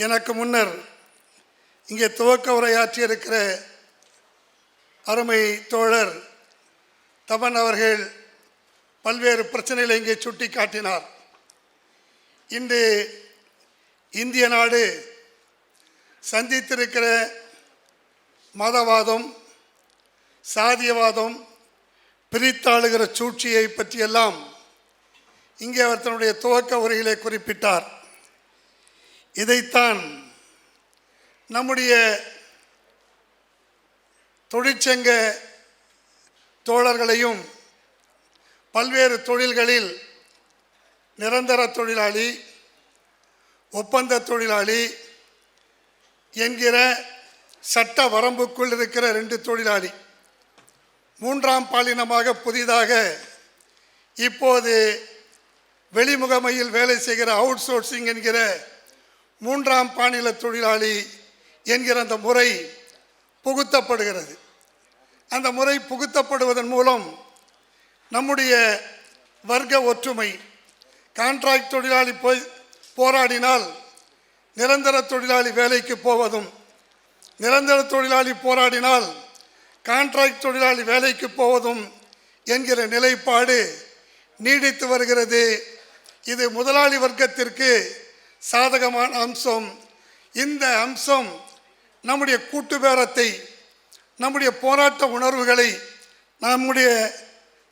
எனக்கு முன்னர் இங்கே துவக்க உரையாற்றியிருக்கிற அருமை தோழர் தமன் அவர்கள் பல்வேறு பிரச்சனைகளை இங்கே சுட்டி காட்டினார். இன்று இந்திய நாடு சந்தித்திருக்கிற மதவாதம், சாதியவாதம், பிரித்தாளுகிற சூழ்ச்சியை பற்றியெல்லாம் இங்கே அவர் தன்னுடைய துவக்க உரையிலே குறிப்பிட்டார். இதைத்தான் நம்முடைய தொழிற்சங்க தோழர்களையும் பல்வேறு தொழில்களில் நிரந்தர தொழிலாளி, ஒப்பந்த தொழிலாளி என்கிற சட்ட வரம்புக்குள் இருக்கிற 2 தொழிலாளி, 3ஆம் பாலினமாக புதிதாக இப்போது வெளிமுகமையில் வேலை செய்கிற அவுட் சோர்சிங் என்கிற 3ஆம் பாலின தொழிலாளி என்கிற அந்த முறை புகுத்தப்படுகிறது. அந்த முறை புகுத்தப்படுவதன் மூலம் நம்முடைய வர்க்க ஒற்றுமை, கான்ட்ராக்ட் தொழிலாளி போராடினால் நிரந்தர தொழிலாளி வேலைக்கு போவதும், நிரந்தர தொழிலாளி போராடினால் கான்ட்ராக்ட் தொழிலாளி வேலைக்கு போவதும் என்கிற நிலைப்பாடு நீடித்து வருகிறது. இது முதலாளி வர்க்கத்திற்கு சாதகமான அம்சம். இந்த அம்சம் நம்முடைய கூட்டு பேரத்தை, நம்முடைய போராட்ட உணர்வுகளை, நம்முடைய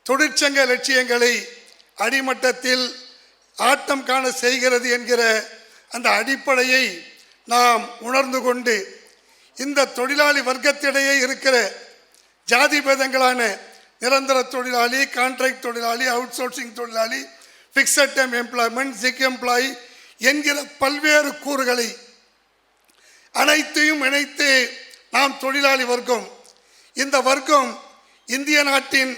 தொழிற்சங்க லட்சியங்களை அடிமட்டத்தில் ஆட்டம் காண செய்கிறது என்கிற அந்த அடிப்படையை நாம் உணர்ந்து கொண்டு இந்த தொழிலாளி வர்க்கத்திடையே இருக்கிற ஜாதி பேதங்களான நிரந்தர தொழிலாளி, கான்ட்ராக்ட் தொழிலாளி, அவுட் சோர்சிங் தொழிலாளி, ஃபிக்ஸட் டைம் எம்ப்ளாய்மெண்ட், சிக் எம்ப்ளாயி என்கிற பல்வேறு கூறுகளை அனைத்தையும் இணைத்து நாம் தொழிலாளி வர்க்கம், இந்த வர்க்கம் இந்திய நாட்டின்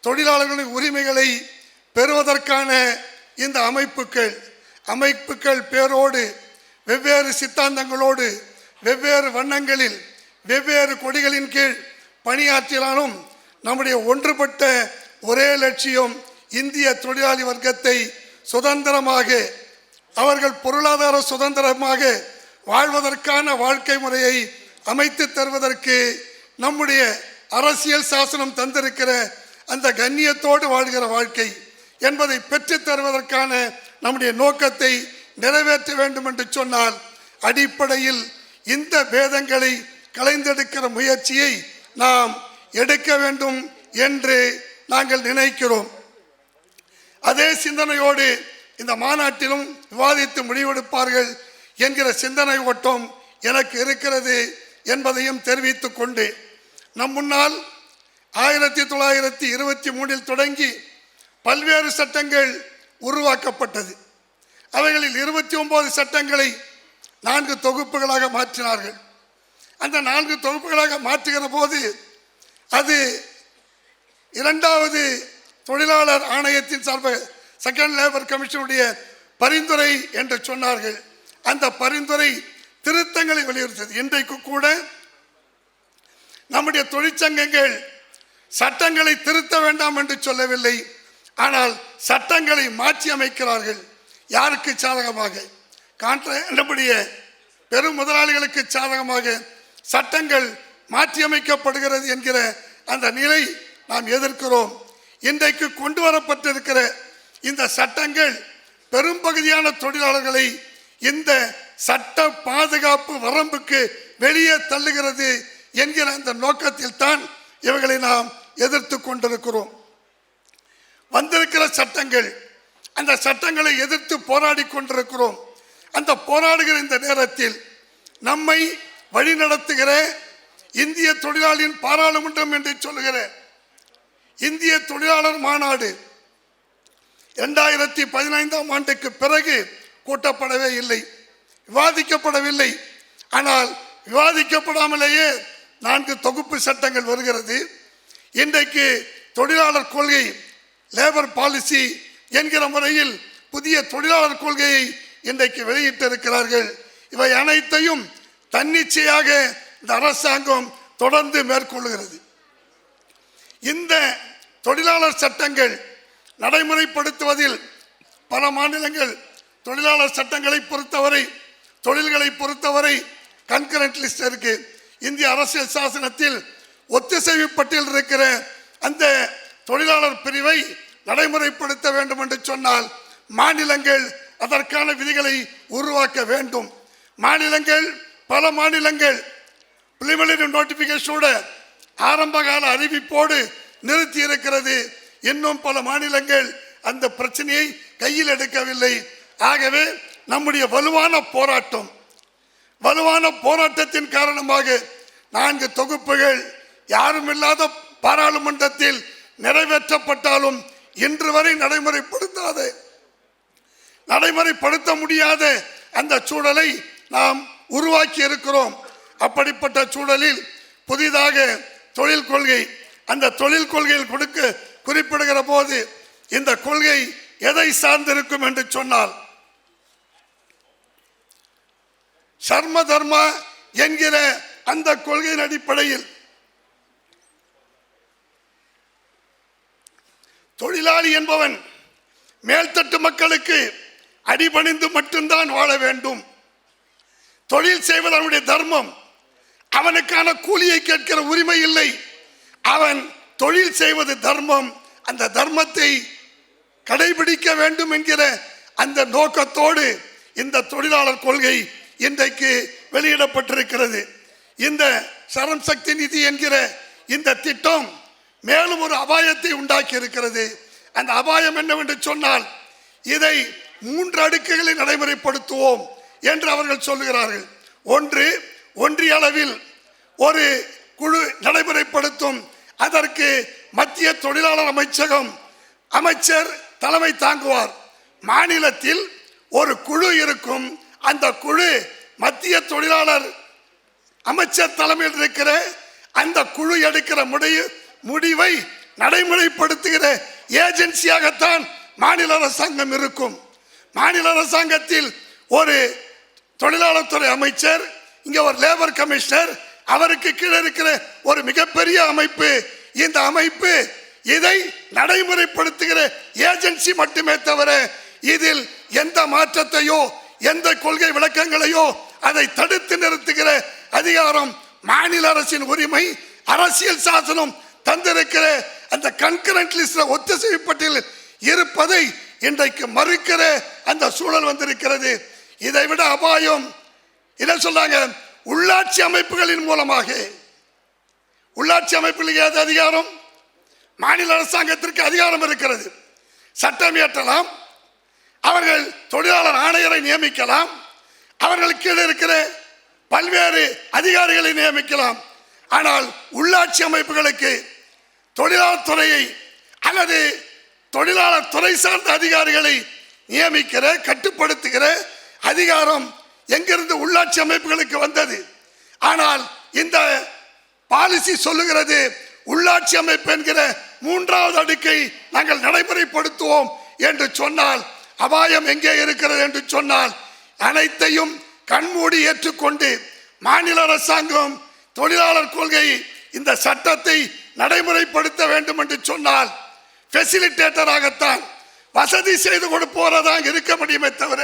தொழிலாளர்களின் உரிமைகளை பெறுவதற்கான இந்த அமைப்புகள் பேரோடு, வெவ்வேறு சித்தாந்தங்களோடு, வெவ்வேறு வண்ணங்களில், வெவ்வேறு கொடிகளின் கீழ் பணியாற்றினாலும் நம்முடைய ஒன்றுபட்ட ஒரே லட்சியம் இந்திய தொழிலாளி வர்க்கத்தை சுதந்திரமாக, அவர்கள் பொருளாதார சுதந்திரமாக வாழ்வதற்கான வாழ்க்கை முறையை அமைத்து தருவதற்கு நம்முடைய அரசியல் சாசனம் தந்திருக்கிற அந்த கண்ணியத்தோடு வாழ்கிற வாழ்க்கை என்பதை பெற்றுத் தருவதற்கான நம்முடைய நோக்கத்தை நிறைவேற்ற வேண்டும் என்று சொன்னால் அடிப்படையில் இந்த பேதங்களை களைந்தெடுக்கிற முயற்சியை நாம் எடுக்க வேண்டும் என்று நாங்கள் நினைக்கிறோம். அதே சிந்தனையோடு இந்த மாநாட்டிலும் விவாதித்து முடிவெடுப்பார்கள் என்கிற சிந்தனை ஓட்டம் எனக்கு இருக்கிறது என்பதையும் தெரிவித்துக் கொண்டு, நம் முன்னால் 1923 தொடங்கி பல்வேறு சட்டங்கள் உருவாக்கப்பட்டது. அவைகளில் 29 சட்டங்களை 4 தொகுப்புகளாக மாற்றினார்கள். அந்த 4 தொகுப்புகளாக மாற்றுகிற போது அது 2வது தொழிலாளர் ஆணையத்தின் சார்பாக செகண்ட் லேபர் கமிஷனுடைய பரிந்துரை என்று சொன்னார்கள். அந்த பரிந்துரை திருத்தங்களை வலியுறுத்தது. இன்றைக்கு கூட நம்முடைய தொழிற்சங்கங்கள் சட்டங்களை திருத்த வேண்டாம் என்று சொல்லவில்லை, ஆனால் சட்டங்களை மாற்றி அமைக்கிறார்கள். யாருக்கு சாதகமாக? நம்முடைய பெரும் முதலாளிகளுக்கு சாதகமாக சட்டங்கள் மாற்றி அமைக்கப்படுகிறது என்கிற அந்த நிலை நாம் எதிர்க்கிறோம். இன்றைக்கு கொண்டு வரப்பட்டிருக்கிற இந்த சட்டங்கள் பெரும்பகுதியான தொழிலாளர்களை இந்த சட்ட பாதுகாப்பு வரம்புக்கு வெளியே தள்ளுகிறது என்கிற அந்த நோக்கத்தில் தான் இவைகளை நாம் எதிர்த்து கொண்டிருக்கிறோம். வந்திருக்கிற சட்டங்கள், அந்த சட்டங்களை எதிர்த்து போராடி கொண்டிருக்கிறோம். அந்த போராடுகிற இந்த நேரத்தில் நம்மை வழிநடத்துகிற இந்திய தொழிலாளியின் பாராளுமன்றம் என்று சொல்லுகிற இந்திய தொழிலாளர் மாநாடு 2015ஆம் ஆண்டுக்கு பிறகு கூட்டப்படவே இல்லை, விவாதிக்கப்படவில்லை. ஆனால் விவாதிக்கப்படாமலேயே 4 தொகுப்பு சட்டங்கள் வருகிறது. இன்றைக்கு தொழிலாளர் கொள்கை, லேபர் பாலிசி என்கிற முறையில் புதிய தொழிலாளர் கொள்கையை இன்றைக்கு வெளியிட்டிருக்கிறார்கள். இவை அனைத்தையும் தன்னிச்சையாக இந்த அரசாங்கம் தொடர்ந்து மேற்கொள்கிறது. இந்த தொழிலாளர் சட்டங்கள் நடைமுறைப்படுத்துவதில் பல மாநிலங்கள் தொழிலாளர் சட்டங்களை பொறுத்தவரை தொழில்களை பொறுத்தவரை கன்கரண்ட் லிஸ்ட் இருக்கு. இந்திய அரசியல் சாசனத்தில் ஒத்திசைவு பட்டியல் இருக்கிற அந்த தொழிலாளர் பிரிவை நடைமுறைப்படுத்த வேண்டும் என்று சொன்னால் மாநிலங்கள் அதற்கான விதிகளை உருவாக்க வேண்டும். மாநிலங்கள் பல மாநிலங்கள் பிரிலிமினரி நோட்டிபிகேஷனோட ஆரம்பகால அறிவிப்போடு நிறுத்தி இருக்கிறது. இன்னும் பல மாநிலங்கள் அந்த பிரச்சனையை கையில் எடுக்கவில்லை. ஆகவே நம்முடைய வலுவான போராட்டத்தின் காரணமாக 4 தொகுப்புகள் யாரும் இல்லாத பாராளுமன்றத்தில் நிறைவேற்றப்பட்டாலும் இன்று வரை நடைமுறைப்படுத்த முடியாத அந்த சூழலை நாம் உருவாக்கி இருக்கிறோம். அப்படிப்பட்ட சூழலில் புதிதாக தொழில் கொள்கை, அந்த தொழில் கொள்கையில் குறிப்பிடுகிற போது இந்த கொள்கை எதை சார்ந்திருக்கும் என்று சொன்னால் சர்ம தர்மா என்கிற அந்த கொள்கையின் அடிப்படையில் தொழிலாளி என்பவன் மேல்தட்டு மக்களுக்கு அடிபணிந்து மட்டும்தான் வாழ வேண்டும். தொழில் செய்வது அவனுடைய தர்மம். அவனுக்கான கூலியை கேட்கிற உரிமை இல்லை. அவன் தொழில் செய்வது தர்மம். அந்த தர்மத்தை கடைபிடிக்க வேண்டும் என்கிற அந்த நோக்கத்தோடு இந்த தொழிலாளர் கொள்கை இன்றைக்கு வெளியிடப்பட்டிருக்கிறது. இந்த சரம் சக்தி நிதி என்கிற இந்த திட்டம் மேலும் ஒரு அபாயத்தை உண்டாக்கி இருக்கிறது. அந்த அபாயம் என்னவென்று சொன்னால் இதை 3 அடுக்குகளை நடைமுறைப்படுத்துவோம் என்று அவர்கள் சொல்லுகிறார்கள். ஒன்று, ஒன்றிய அளவில் ஒரு குழு நடைமுறைப்படுத்தும். அதற்கு மத்திய தொழிலாளர் அமைச்சர் தலைமை தாங்குவார். மாநிலத்தில் ஒரு குழு இருக்கும். அந்த குழு மத்திய தொழிலாளர் அமைச்சர் தலைமையில் இருக்கிற அந்த குழு எடுக்கிற முடிவை நடைமுறைப்படுத்துகிற ஏஜென்சியாகத்தான் மாநில அரசாங்கம் இருக்கும். மாநில அரசாங்கத்தில் ஒரு தொழிலாளர் துறை அமைச்சர், இங்க ஒரு லேபர் கமிஷனர், அவருக்கு கீழே இருக்கிற ஒரு மிகப்பெரிய அமைப்பு. இந்த அமைப்பு இதை நடைமுறைப்படுத்துகிற ஏஜென்சி மட்டுமே தவிர இதில் எந்த மாற்றத்தையோ எந்த கொள்கை விளக்கங்களையோ அதை தடுத்து நிறுத்துகிற அதிகாரம் மாநில அரசின் உரிமை. அரசியல் சாசனம் தந்திருக்கிற அந்த கன்கரண்ட் லிஸ்ட்ல ஒத்திசைவு பட்டியலில் இருப்பதை இன்றைக்கு மறுக்கிற அந்த சூழல் வந்திருக்கிறது. இதை விட அபாயம் என்ன சொல்றாங்க? உள்ளாட்சி அமைப்புகளின் மூலமாக. உள்ளாட்சி அமைப்புகளுக்கு ஏதாவது அதிகாரம்? மாநில அரசாங்கத்திற்கு அதிகாரம் இருக்கிறது. சட்டம் இயற்றலாம், அவர்கள் தொழிலாளர் ஆணையரை நியமிக்கலாம், அவர்களுக்கு கீழே இருக்கிற பல்வேறு அதிகாரிகளை நியமிக்கலாம். ஆனால் உள்ளாட்சி அமைப்புகளுக்கு தொழிலாளர் துறையை அல்லது தொழிலாளர் துறை சார்ந்த அதிகாரிகளை நியமிக்கிற கட்டுப்படுத்துகிற அதிகாரம் எங்கிருந்து உள்ளாட்சி அமைப்புகளுக்கு வந்தது? ஆனால் இந்த பாலிசி சொல்லுகிறது உள்ளாட்சி அமைப்பு என்கிற 3வது அடுக்கை நாங்கள் நடைமுறைப்படுத்துவோம் என்று சொன்னால் அபாயம் எங்கே இருக்கிறது என்று சொன்னால் அனைத்தையும் கண்மூடி ஏற்றுக்கொண்டு மாநில அரசாங்கம் தொழிலாளர் கொள்கை இந்த சட்டத்தை நடைமுறைப்படுத்த வேண்டும் என்று சொன்னால் ஃபெசிலிட்டேட்டராகத்தான் வசதி செய்து கொடுப்போரதாக இருக்க முடியுமே தவிர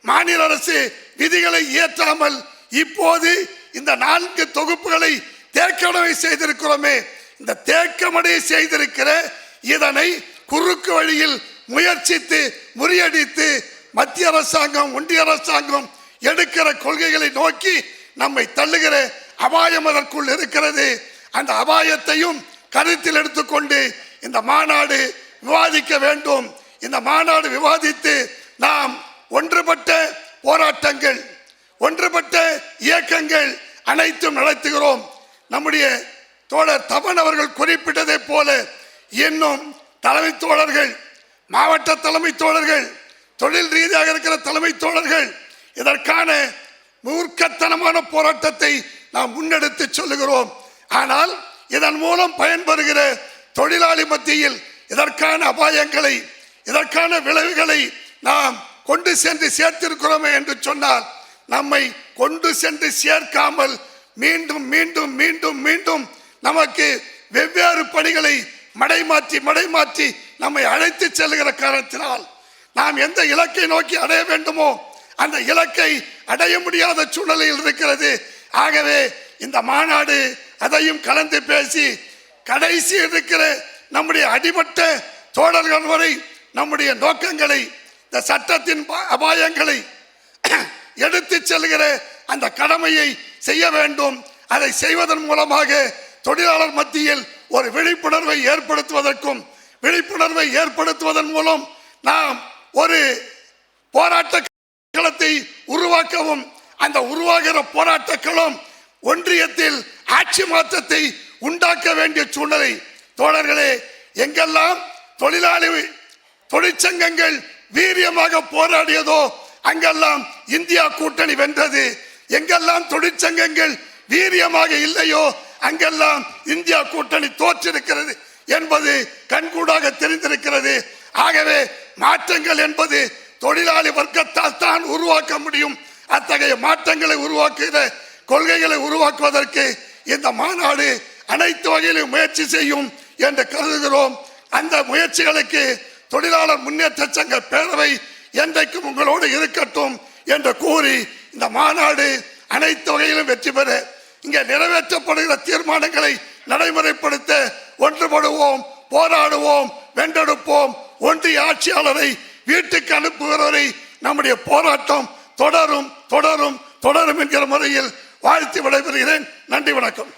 மாநில அரசு விதிகளை இயற்றாமல் இப்போது இந்த 4 தொகுப்புகளை தேக்கமடை செய்திருக்கிறோமே, இந்த தேக்கமடை செய்திருக்கிற இதனை குறுக்கு வழியில் முயற்சித்து முறியடித்து மத்திய அரசாங்கம் ஒன்றிய அரசாங்கம் எடுக்கிற கொள்கைகளை நோக்கி நம்மை தள்ளுகிற அபாயம் அதற்குள் இருக்கிறது. அந்த அபாயத்தையும் கருத்தில் எடுத்துக்கொண்டு இந்த மாநாடு விவாதிக்க வேண்டும். இந்த மாநாடு விவாதித்து நாம் ஒன்றுபட்ட போராட்டங்கள், ஒன்றுபட்ட இயக்கங்கள் அனைத்தும் நடத்துகிறோம். நம்முடைய தோழர் தமன் அவர்கள் குறிப்பிட்டதை போல இன்னும் தலைமை தோழர்கள், மாவட்ட தலைமை தோழர்கள், தொழில் ரீதியாக இருக்கிற தலைமை தோழர்கள் இதற்கான மூர்க்கத்தனமான போராட்டத்தை நாம் முன்னெடுத்து சொல்லுகிறோம். ஆனால் இதன் மூலம் பயன்பெறுகிற தொழிலாளி மத்தியில் இதற்கான அபாயங்களை, இதற்கான விளைவுகளை நாம் கொண்டு சென்று சேர்த்திருக்கிறோமே என்று சொன்னால் நம்மை கொண்டு சென்று சேர்க்காமல் மீண்டும் மீண்டும் மீண்டும் மீண்டும் நமக்கு வெவ்வேறு பணிகளை மடைமாற்றி நம்மை அழைத்து செல்கிற காரணத்தினால் நாம் எந்த இலக்கை நோக்கி அடைய வேண்டுமோ அந்த இலக்கை அடைய முடியாத சூழ்நிலையில் இருக்கிறது. ஆகவே இந்த மாநாடு அதையும் கலந்து பேசி கடைசி இருக்கிற நம்முடைய அடிமட்ட தோழர்கள் வரை நம்முடைய நோக்கங்களை, இந்த சட்டத்தின் அபாயங்களை எடுத்து செல்கிற அந்த கடமையை செய்ய வேண்டும். அதை செய்வதன் மூலமாக தொழிலாளர் மத்தியில் ஒரு விழிப்புணர்வை ஏற்படுத்துவதன் மூலம் நாம் ஒரு போராட்ட களத்தை உருவாக்கவும், அந்த உருவாகிற போராட்ட களம் ஒன்றியத்தில் ஆட்சி மாற்றத்தை உண்டாக்க வேண்டிய சூழ்நிலை. தோழர்களே, எங்கெல்லாம் தொழிற்சங்கங்கள் வீரியமாக போராடியதோ அங்கெல்லாம் இந்தியா கூட்டணி வென்றது. எங்கெல்லாம் தொழிற்சங்கங்கள் வீரியமாக இல்லையோ அங்கெல்லாம் இந்தியா கூட்டணி தோற்றிருக்கிறது என்பது கண்கூடாக தெரிந்திருக்கிறது. ஆகவே மாற்றங்கள் என்பது தொழிலாளி வர்க்கத்தால் தான் உருவாக்க முடியும். அத்தகைய மாற்றங்களை உருவாக்குகிற கொள்கைகளை உருவாக்குவதற்கு இந்த மாநாடு அனைத்து வகையிலும் முயற்சி செய்யும் என்று கருதுகிறோம். அந்த முயற்சிகளுக்கு தொழிலாளர் முன்னேற்ற சங்க பேரவை என்றைக்கும் உங்களோடு இருக்கட்டும் என்று கூறி இந்த மாநாடு அனைத்து வகையிலும் வெற்றி பெற இங்கே நிறைவேற்றப்படுகிற தீர்மானங்களை நடைமுறைப்படுத்த ஒன்றுபடுவோம், போராடுவோம், வென்றெடுப்போம். ஒன்றிய ஆட்சியாளரை வீட்டுக்கு அனுப்புகிறவரை நம்முடைய போராட்டம் தொடரும் தொடரும் தொடரும் என்கிற முறையில் வாழ்த்து விடைபெறுகிறேன். நன்றி, வணக்கம்.